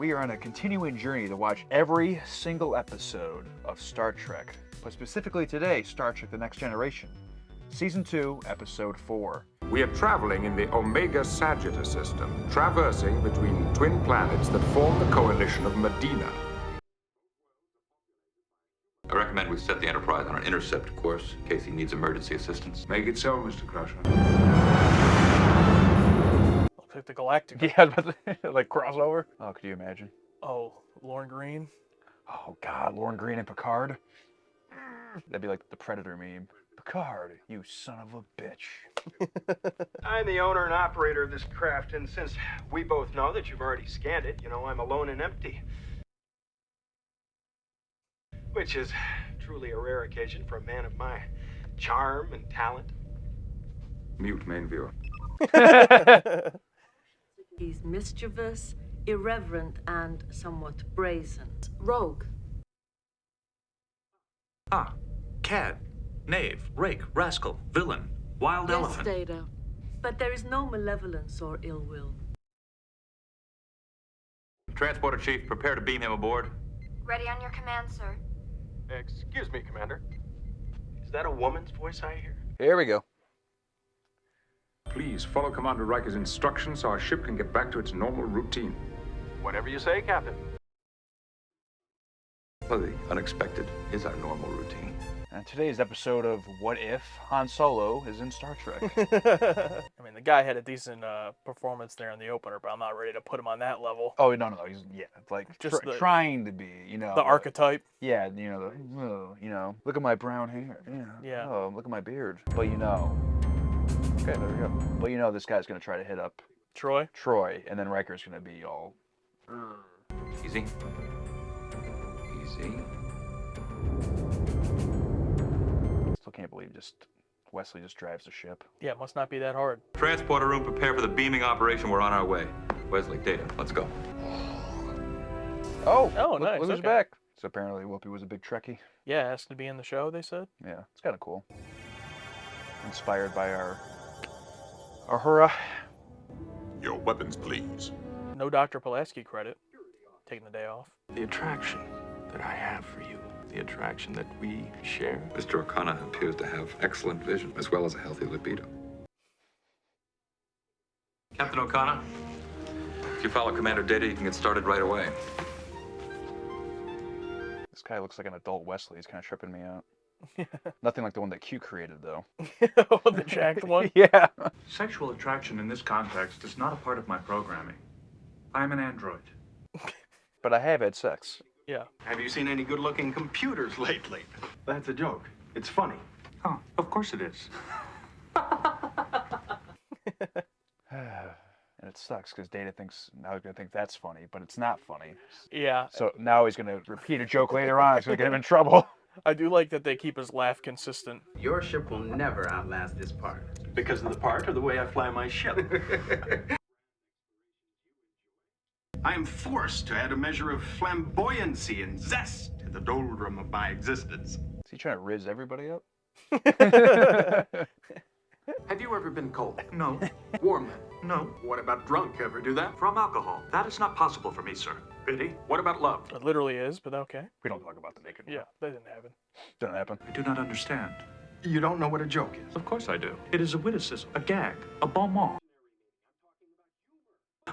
We are on a continuing journey to watch every single episode of Star Trek, but specifically today, Star Trek The Next Generation, Season 2, Episode 4. We are traveling in the Omega Sagittarius system, traversing between twin planets that form the coalition of Medina. I recommend we set the Enterprise on an intercept course in case he needs emergency assistance. Make it so, Mr. Crusher. Looks like the Galactic. Yeah, but like crossover. Oh, could you imagine? Oh, Lauren Green. Oh God, Lauren Green and Picard. That'd be like the Predator meme. Picard, you son of a bitch. I'm the owner and operator of this craft, and since we both know that you've already scanned it, I'm alone and empty. Which is truly a rare occasion for a man of my charm and talent. Mute main viewer. He's mischievous, irreverent, and somewhat brazen. Rogue. Ah, cad, knave, rake, rascal, villain, wild Yes, elephant. Data. But there is no malevolence or ill will. Transporter Chief, prepare to beam him aboard. Ready on your command, sir. Excuse me, Commander. Is that a woman's voice I hear? Here we go. Please follow Commander Riker's instructions so our ship can get back to its normal routine. Whatever you say, Captain. Well, the unexpected is our normal routine. And today's episode of What If Han Solo is in Star Trek. I mean, the guy had a decent performance there in the opener, but I'm not ready to put him on that level. Oh no, he's it's like Just trying to be, The archetype. Yeah, look at my brown hair. Yeah. Oh, look at my beard. But okay, there we go. But this guy's gonna try to hit up Troy. and then Riker's gonna be all. Easy. Easy. Still can't believe Wesley just drives the ship. Yeah, it must not be that hard. Transporter room, prepare for the beaming operation. We're on our way. Wesley, Data, let's go. Oh, nice, Look who's okay. back. So apparently Whoopi was a big Trekkie. Yeah, it has to be in the show, they said. Yeah, it's kind of cool. Inspired by our Uhura. Your weapons, please. No Dr. Pulaski credit. Taking the day off. The attraction that I have for you, the attraction that we share. Mr. Okona appears to have excellent vision, as well as a healthy libido. Captain Okona, if you follow Commander Data, you can get started right away. This guy looks like an adult Wesley. He's kind of tripping me out. Nothing like the one that Q created, though. The jacked one? Yeah. Sexual attraction in this context is not a part of my programming. I'm an android. But I have had sex. Yeah. Have you seen any good-looking computers lately? That's a joke. It's funny. Oh, of course it is. And it sucks because Data thinks now he's gonna think that's funny, but it's not funny. Yeah. So now he's gonna repeat a joke later on. It's gonna get him in trouble. I do like that they keep his laugh consistent. Your ship will never outlast this part. Because of the part or the way I fly my ship? I am forced to add a measure of flamboyancy and zest to the doldrum of my existence. Is he trying to rizz everybody up? Have you ever been cold? No. Warm? No. What about drunk? Ever do that? From alcohol. That is not possible for me, sir. Pity? What about love? It literally is, but okay. We don't talk about the naked. Yeah, that didn't happen. Doesn't happen. I do not understand. You don't know what a joke is. Of course I do. It is a witticism, a gag, a bon mot.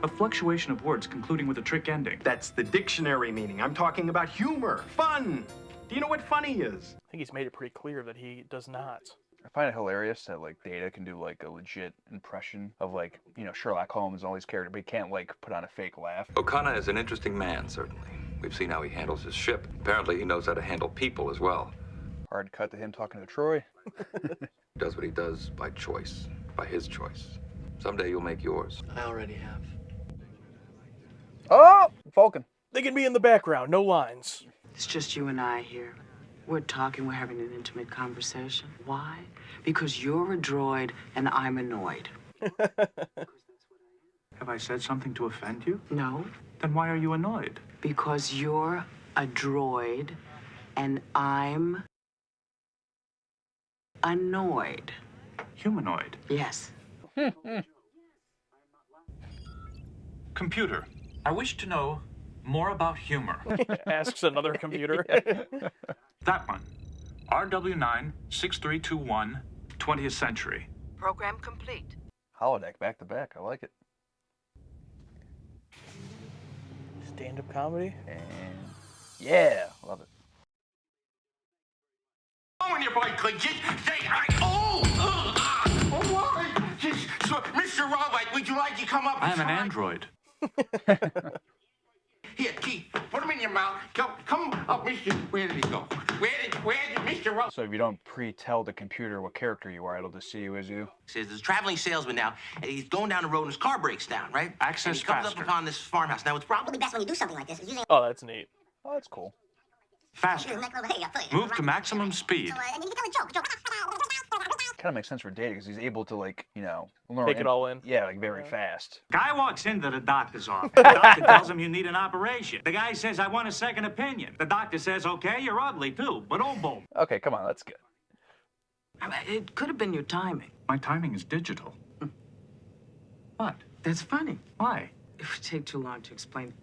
A fluctuation of words concluding with a trick ending. That's the dictionary meaning. I'm talking about humor, fun. Do you know what funny is? I think he's made it pretty clear that he does not. I find it hilarious that Data can do a legit impression of Sherlock Holmes and all these characters, but he can't put on a fake laugh. Okona is an interesting man, certainly. We've seen how he handles his ship. Apparently, he knows how to handle people as well. Hard cut to him talking to Troy. He does what he does by choice, by his choice. Someday you'll make yours. I already have. Oh, Falcon. They can be in the background, no lines. It's just you and I here. We're talking, we're having an intimate conversation. Why? Because you're a droid and I'm annoyed. Have I said something to offend you? No, Then why are you annoyed? because you're a droid and I'm annoyed. Humanoid. Yes. Computer, I wish to know more about humor. Asks another computer. That one. RW9 6321 20th century. Program complete. Holodeck back to back. I like it. Stand-up comedy. And yeah, love it. On your boy, could you say, why? So, Mr. Robot, would you like to come up? I am an android. Here, Keith, put him in your mouth. Come up, Mr. Where did he go? Where did Mr. Robot? So if you don't pre-tell the computer what character you are, it'll just see you as you. Says there's a traveling salesman now, and he's going down the road and his car breaks down, right? Access and he comes faster. up upon this farmhouse. Now, it's probably best when you do something like this. Using Oh, that's neat. Oh, that's cool. Faster. Move to maximum speed. Kind of makes sense for Data because he's able to, like, you know, learn. Take it all in. Yeah, like very fast. Guy walks into the doctor's office. The doctor tells him you need an operation. The guy says, I want a second opinion. The doctor says, okay, you're ugly too, but oh, boom. Okay, come on, that's good. I mean, it could have been your timing. My timing is digital. What? That's funny. Why? It would take too long to explain.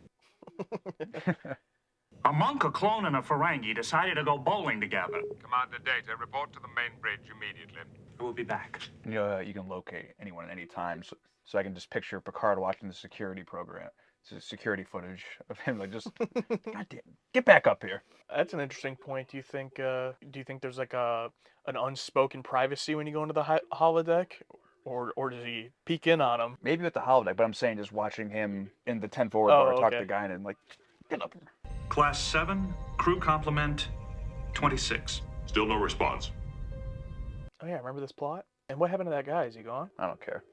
A monk, a clone, and a Ferengi decided to go bowling together. Commander Data, report to the main bridge immediately. I will be back. You know, you can locate anyone at any time. So I can just picture Picard watching the security program. It's security footage of him, like, just, goddamn, get back up here. That's an interesting point. Do you think there's like an unspoken privacy when you go into the holodeck? Or does he peek in on him? Maybe with the holodeck, but I'm saying just watching him in the 10 forward bar talk to the guy and like, get up here. Class 7, crew complement 26. Still no response. Oh yeah, remember this plot? And what happened to that guy? Is he gone? I don't care.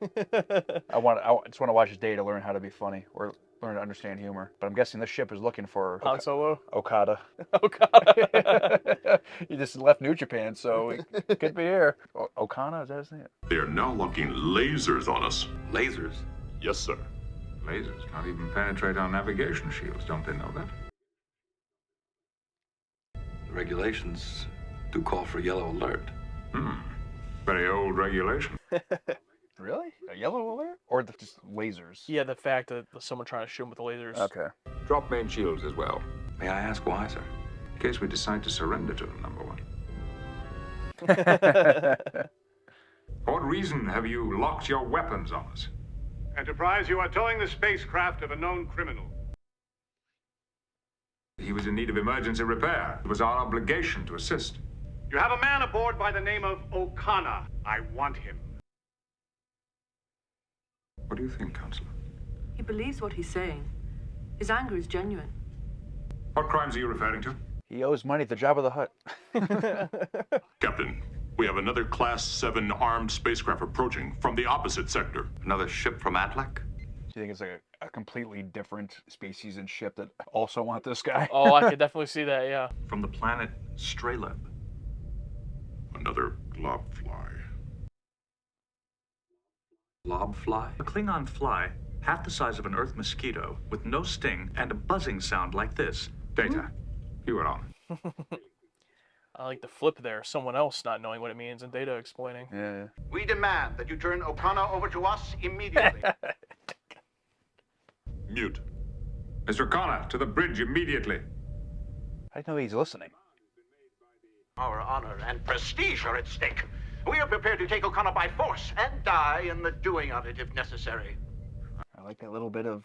I just want to watch his day to learn how to be funny or learn to understand humor. But I'm guessing this ship is looking for Han Solo? Okada. Okada. He just left New Japan, so he could be here. Okana, is that his name? They are now locking lasers on us. Lasers? Yes, sir. Lasers can't even penetrate our navigation shields, don't they know that? The regulations do call for yellow alert. Very old regulation. Really? A yellow alert? Or just lasers? Yeah, the fact that someone trying to shoot him with the lasers. Okay. Drop main shields as well. May I ask why, sir? In case we decide to surrender to them, number one. For what reason have you locked your weapons on us? Enterprise, you are towing the spacecraft of a known criminal. He was in need of emergency repair. It was our obligation to assist. You have a man aboard by the name of Okona. I want him. What do you think, Counselor? He believes what he's saying. His anger is genuine. What crimes are you referring to? He owes money to Jabba the Hutt. Captain, we have another Class 7 armed spacecraft approaching from the opposite sector. Another ship from Atlac? Do you think it's like a completely different species and ship that also want this guy? Oh, I could definitely see that, yeah. From the planet Streleb. Another glob fly. Lob fly? A Klingon fly, half the size of an Earth mosquito, with no sting and a buzzing sound like this. Data, you are on. I like the flip there. Someone else not knowing what it means and Data explaining. Yeah. We demand that you turn Okona over to us immediately. Mute. Mr. Connor, to the bridge immediately. I know he's listening. Our honor and prestige are at stake. We are prepared to take Okona by force and die in the doing of it if necessary. I like that little bit of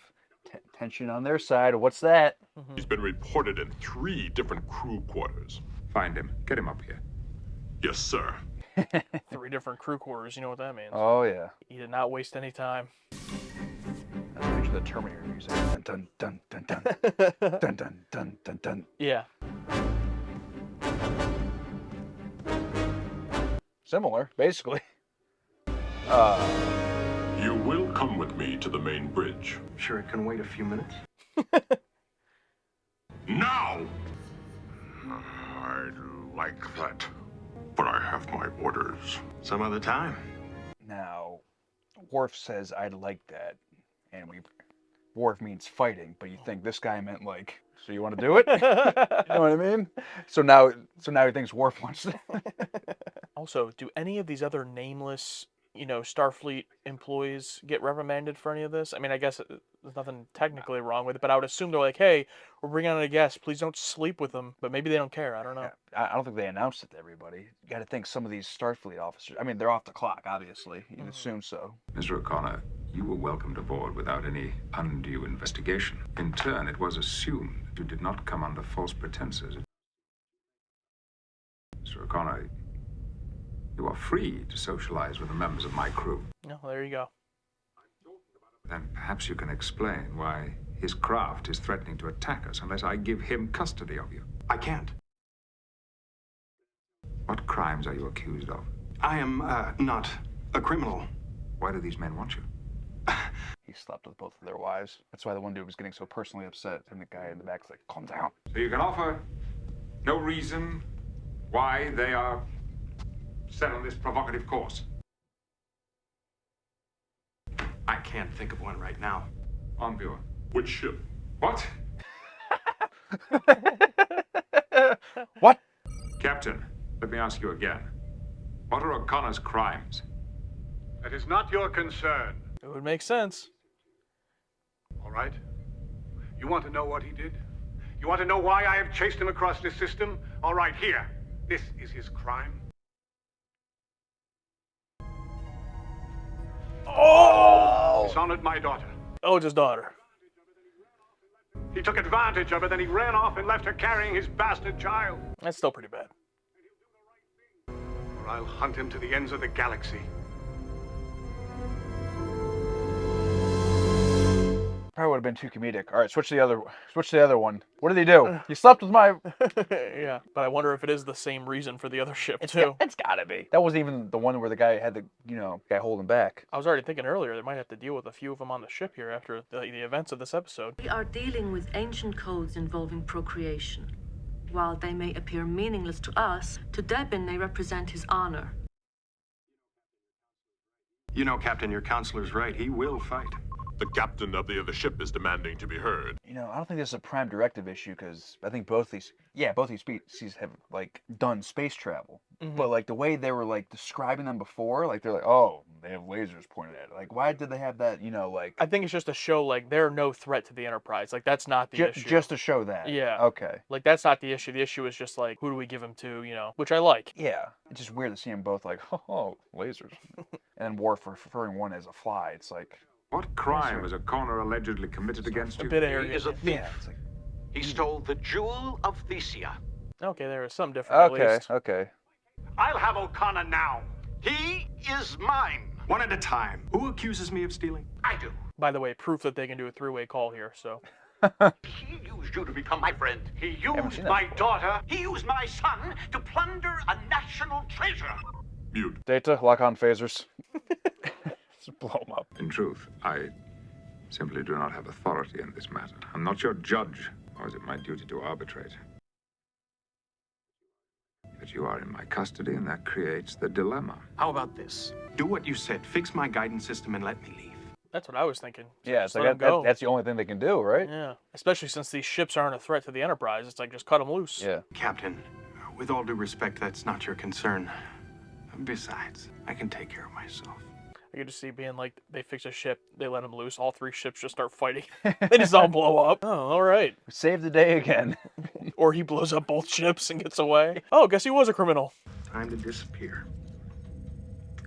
tension on their side. What's that? He's been reported in 3 different crew quarters. Find him. Get him up here. Yes, sir. 3 different crew quarters. You know what that means. Oh, yeah. He did not waste any time. That's picture the Terminator music. Dun, dun, dun, dun, dun. Dun, dun, dun, dun, dun. Yeah. Similar, basically. You will come with me to the main bridge. Sure, it can wait a few minutes. Now! I'd like that, but I have my orders. Some other time. Now, Worf says, I'd like that. And Worf means fighting, but you think this guy meant like, so you want to do it? You know what I mean? So now he thinks Worf wants to. Also, do any of these other nameless, Starfleet employees get reprimanded for any of this? I mean, I guess there's nothing technically wrong with it, but I would assume they're like, hey, we're bringing on a guest. Please don't sleep with them. But maybe they don't care. I don't know. I don't think they announced it to everybody. You got to think some of these Starfleet officers. I mean, they're off the clock, obviously. You'd assume so. Mr. Okona, you were welcomed aboard without any undue investigation. In turn, it was assumed you did not come under false pretenses. Mr. Okona, you are free to socialize with the members of my crew. No, there you go. Then perhaps you can explain why his craft is threatening to attack us unless I give him custody of you. I can't. What crimes are you accused of? I am, not a criminal. Why do these men want you? He slept with both of their wives. That's why the one dude was getting so personally upset, and the guy in the back's like, calm down. So you can offer no reason why they are set on this provocative course? I can't think of one right now. On viewer. Which ship? What? What? Captain, let me ask you again. What are O'Connor's crimes? That is not your concern. It would make sense. All right. You want to know what he did? You want to know why I have chased him across this system? All right, here. This is his crime. Oh! Dishonored my daughter. Oh, his daughter. He took advantage of her, then he ran off and left her carrying his bastard child. That's still pretty bad. Or I'll hunt him to the ends of the galaxy. Probably would have been too comedic. All right, switch to the other one. What did he do? You slept with my... Yeah, but I wonder if it is the same reason for the other ship, too. It's gotta be. That wasn't even the one where the guy had the, guy holding back. I was already thinking earlier they might have to deal with a few of them on the ship here after the events of this episode. We are dealing with ancient codes involving procreation. While they may appear meaningless to us, to Debin they represent his honor. You know, Captain, your counselor's right. He will fight. The captain of the other ship is demanding to be heard. I don't think this is a prime directive issue because I think both these species have done space travel. Mm-hmm. But the way they were describing them before, they're oh, they have lasers pointed at it. Why did they have that? I think it's just to show they're no threat to the Enterprise. That's not the issue. Just to show that. Yeah. Okay. That's not the issue. The issue is just who do we give them to? Which I like. Yeah. It's just weird to see them both oh, lasers, and Worf referring one as a fly. It's What crime has Okona allegedly committed against you? A bit arrogant. He is a thief. Yeah, He stole the jewel of Thesia. Okay, there is something different at least. Okay. I'll have Okona now. He is mine. One at a time. Who accuses me of stealing? I do. By the way, proof that they can do a three-way call here, so. He used you to become my friend. He used my daughter. He used my son to plunder a national treasure. Mute. Data, lock on phasers. Just blow them up. In truth, I simply do not have authority in this matter. I'm not your judge, nor is it my duty to arbitrate. But you are in my custody, and that creates the dilemma. How about this? Do what you said. Fix my guidance system and let me leave. That's what I was thinking. Yeah, Just let them go. that's the only thing they can do, right? Yeah, especially since these ships aren't a threat to the Enterprise. It's just cut them loose. Yeah. Captain, with all due respect, that's not your concern. Besides, I can take care of myself. I could just see being they fix a ship, they let them loose, all three ships just start fighting. They just all blow up. Oh, all right. Save the day again. Or he blows up both ships and gets away. Oh, guess he was a criminal. Time to disappear.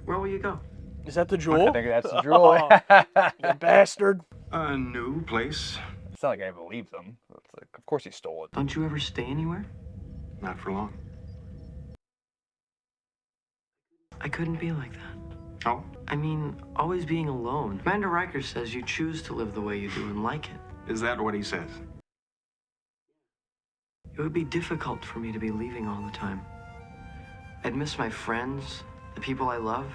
Where will you go? Is that the jewel? I think that's the jewel. You bastard. A new place. It's not like I believe them. It's of course he stole it. Don't you ever stay anywhere? Not for long. I couldn't be like that. Oh? I mean, always being alone. Commander Riker says you choose to live the way you do and like it. Is that what he says? It would be difficult for me to be leaving all the time. I'd miss my friends, the people I love.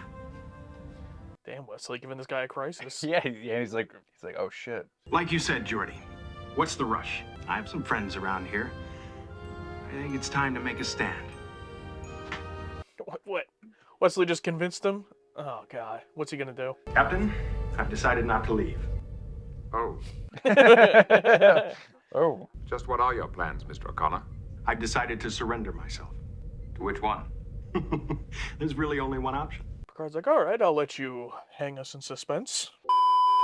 Damn, Wesley, giving this guy a crisis. Yeah, he's like, oh shit. Like you said, Geordi, what's the rush? I have some friends around here. I think it's time to make a stand. What? Wesley just convinced him? Oh, God. What's he gonna do? Captain, I've decided not to leave. Oh. Oh. Just what are your plans, Mr. Okona? I've decided to surrender myself. To which one? There's really only one option. Picard's like, all right, I'll let you hang us in suspense.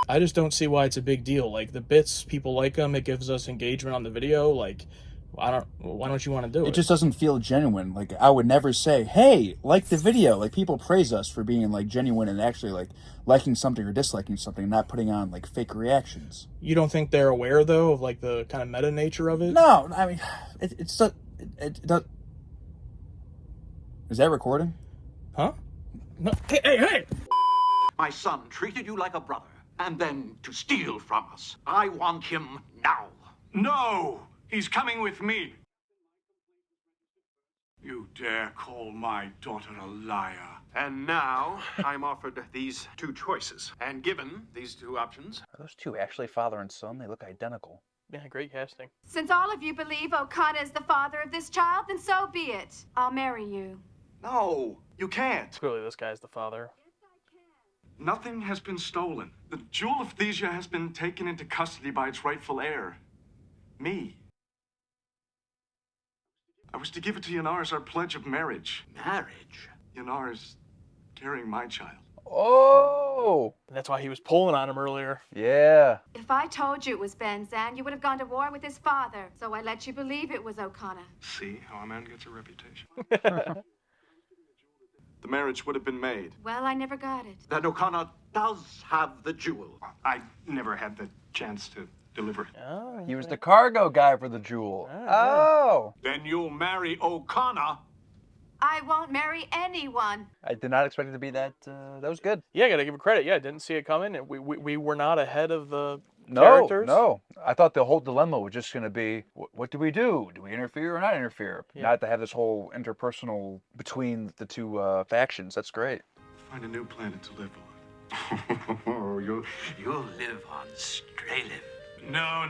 I just don't see why it's a big deal. Like, the bits, people like them, it gives us engagement on the video. Like, why don't you want to do it? It just doesn't feel genuine. Like, I would never say, hey, like the video. Like, people praise us for being, like, genuine and actually, like, liking something or disliking something, not putting on, like, fake reactions. You don't think they're aware, though, of, like, the kind of meta nature of it? No, I mean, it does... Is that recording? Huh? No. Hey! My son treated you like a brother, and then to steal from us. I want him now. No! He's coming with me. You dare call my daughter a liar. And now, I'm offered these two choices. And given these two options... Are those two actually father and son? They look identical. Yeah, great casting. Since all of you believe Okona is the father of this child, then so be it. I'll marry you. No, you can't. Clearly this guy's the father. Nothing has been stolen. The jewel of Thesia has been taken into custody by its rightful heir. Me. I was to give it to Yanar as our pledge of marriage. Marriage? Yanar is carrying my child. Oh! And that's why he was pulling on him earlier. Yeah. If I told you it was Benzan, you would have gone to war with his father. So I let you believe it was Okona. See how a man gets a reputation. The marriage would have been made. Well, I never got it. Then Okona does have the jewel. I never had the chance to deliver it. Oh, He was the cargo guy for the jewel. Oh! Then you'll marry Okona. I won't marry anyone. I did not expect it to be that. That was good. Yeah, I gotta give it credit. Yeah, didn't see it coming. We were not ahead of the characters. No. I thought the whole dilemma was just going to be, what do we do? Do we interfere or not interfere? Yeah. Not to have this whole interpersonal between the two factions. That's great. Find a new planet to live on. Oh, you'll live on Stralin. No.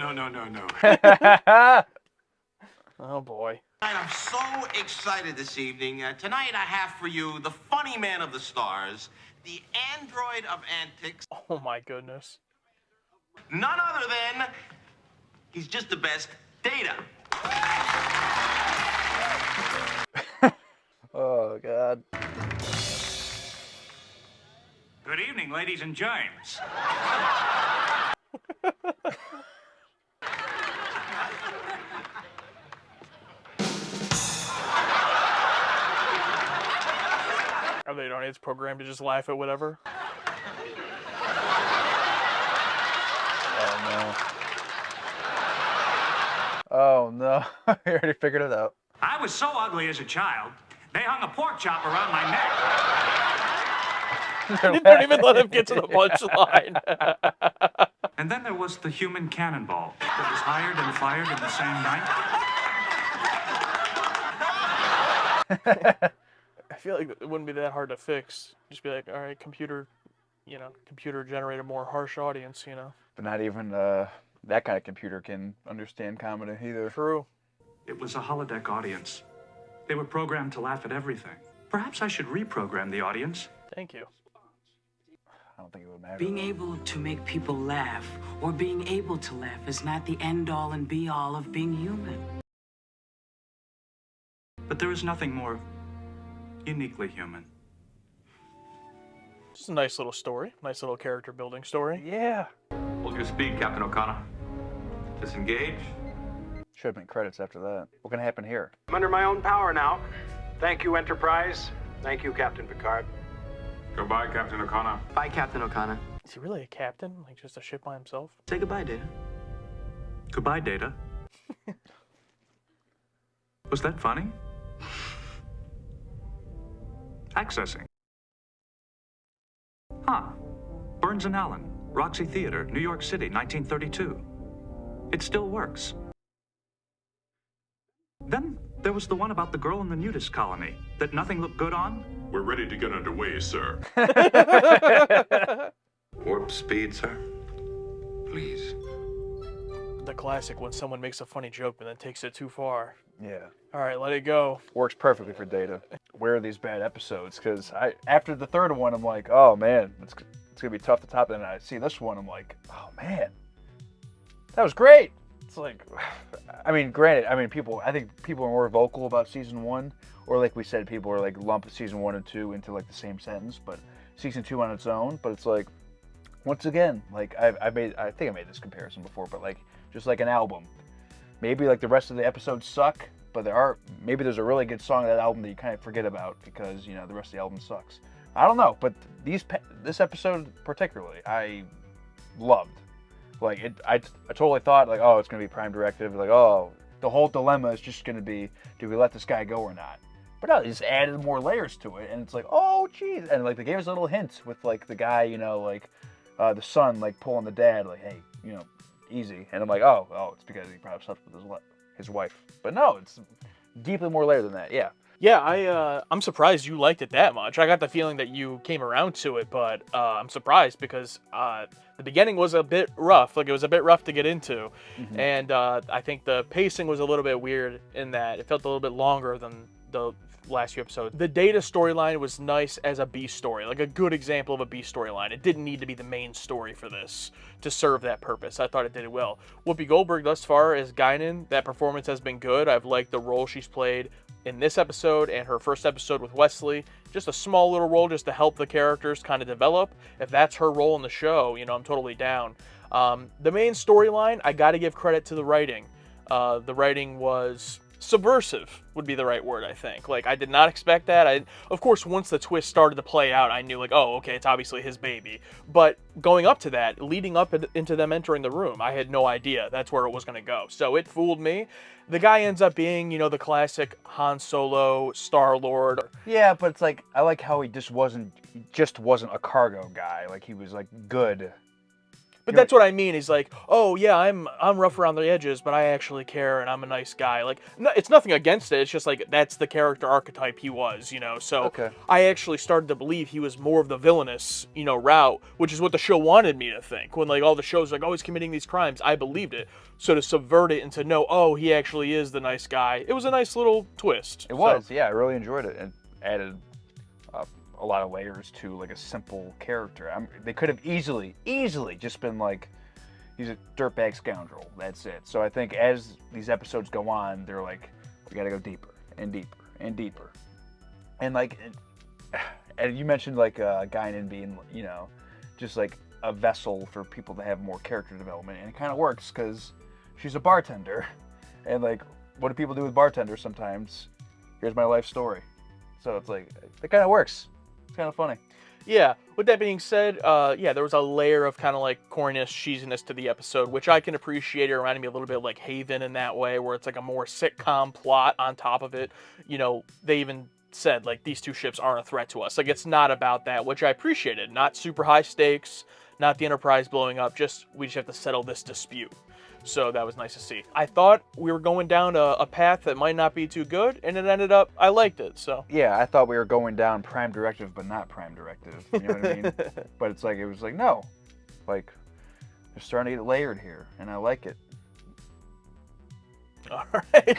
Oh boy. I'm so excited this evening. Tonight I have for you the funny man of the stars, the android of antics. Oh my goodness. None other than, he's just the best, Data. Oh, God. Good evening, ladies and germs. Are they don't? It's programmed to just laugh at whatever. Oh, no. I already figured it out. I was so ugly as a child, they hung a pork chop around my neck. They don't even let him get to the punchline. And then there was the human cannonball that was hired and fired in the same night. I feel like it wouldn't be that hard to fix. Just be like, all right, computer generate a more harsh audience, But not even that kind of computer can understand comedy either. True. It was a holodeck audience. They were programmed to laugh at everything. Perhaps I should reprogram the audience. Thank you. I don't think it would matter. Being able to make people laugh, or being able to laugh, is not the end-all and be-all of being human. But there is nothing more uniquely human. Just a nice little story. Nice little character building story. Yeah. Hold your speed, Captain Okona. Disengage. Should have been credits after that. What can happen here? I'm under my own power now. Thank you, Enterprise. Thank you, Captain Picard. Goodbye, Captain Okona. Bye, Captain Okona. Is he really a captain? Like just a ship by himself? Say goodbye, Data. Goodbye, Data. Was that funny? Accessing. Huh. Burns and Allen, Roxy Theater, New York City, 1932. It still works. Then there was the one about the girl in the nudist colony that nothing looked good on. We're ready to get underway, sir. Warp speed, sir. Please. The classic when someone makes a funny joke but then takes it too far. Yeah. All right, let it go. Works perfectly for Data. Where are these bad episodes? Because after the third one, I'm like, oh man, it's gonna be tough to top. And I see this one, I'm like, oh man, that was great. it's like, I mean, granted, I think people are more vocal about season 1, or like we said, people are like lump season 1 and 2 into like the same sentence, but season 2 on its own. But it's like, once again, like I think I made this comparison before, but like just like an album, maybe like the rest of the episodes suck, but maybe there's a really good song of that album that you kind of forget about because the rest of the album sucks. I don't know, but this episode particularly, I loved. Like I totally thought like, oh, it's gonna be Prime Directive. Like, oh, the whole dilemma is just gonna be, do we let this guy go or not? But no, they just added more layers to it, and it's like, oh, geez, and like they gave us little hints with like the guy, like the son like pulling the dad, like, hey, easy, and I'm like, oh, it's because he probably slept with his wife. But no, it's deeply more layered than that. Yeah. Yeah, I'm surprised you liked it that much. I got the feeling that you came around to it, but I'm surprised because the beginning was a bit rough. Like, it was a bit rough to get into. Mm-hmm. And I think the pacing was a little bit weird in that it felt a little bit longer than the last few episodes. The Data storyline was nice as a B story, like a good example of a B storyline. It didn't need to be the main story for this to serve that purpose. I thought it did it well. Whoopi Goldberg thus far as Guinan, that performance has been good. I've liked the role she's played in this episode and her first episode with Wesley. Just a small little role just to help the characters kind of develop. If that's her role in the show, I'm totally down. The main storyline, I got to give credit to the writing. The writing was subversive, would be the right word, I think. Like, I did not expect that. Of course, once the twist started to play out, I knew, like, oh, okay, it's obviously his baby. But going up to that, leading up into them entering the room, I had no idea that's where it was going to go. So it fooled me. The guy ends up being, the classic Han Solo, Star-Lord. Yeah, but it's like, I like how he just wasn't a cargo guy. Like, he was, like, good. But that's what I mean. He's like, oh yeah, I'm rough around the edges, but I actually care, and I'm a nice guy. Like, no, it's nothing against it. It's just like that's the character archetype he was, So okay. I actually started to believe he was more of the villainous, route, which is what the show wanted me to think. When like all the shows like, oh, he's committing these crimes, I believed it. So to subvert it and to know, oh, he actually is the nice guy, it was a nice little twist. It was, yeah. I really enjoyed it and added a lot of layers to like a simple character. They could have easily just been like, he's a dirtbag scoundrel. That's it. So I think as these episodes go on, they're like, we got to go deeper and deeper and deeper. And like, and you mentioned like Guinan being, just like a vessel for people to have more character development, and it kind of works because she's a bartender, and like, what do people do with bartenders sometimes? Here's my life story. So it's like, it kind of works. It's kind of funny. Yeah, with that being said, there was a layer of kind of like corniness, cheesiness to the episode, which I can appreciate. It reminded me a little bit like Haven in that way, where it's like a more sitcom plot on top of it. They even said like these two ships aren't a threat to us. Like, it's not about that, which I appreciated. Not super high stakes, not the Enterprise blowing up, we just have to settle this dispute. So that was nice to see. I thought we were going down a path that might not be too good, and it ended up, I liked it, so. Yeah, I thought we were going down Prime Directive, but not Prime Directive. You know what I mean? But it's like, it was like, no. Like, they're starting to get layered here, and I like it. All right.